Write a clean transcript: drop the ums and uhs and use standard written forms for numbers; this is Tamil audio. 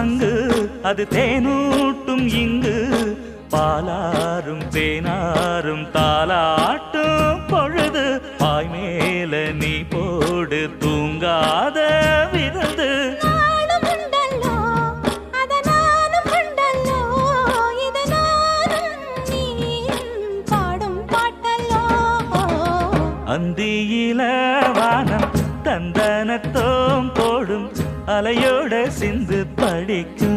சங்கு அது தேனூட்டும் இங்கு பாலாரும் தேனாரும் தாலாட்டும் பொழுது பாய் மேல நீ போடு தூங்காத விருந்து அந்தியில வானம் தந்தனத்தோம் போடும் அலையோட சிந்து படிக்கும்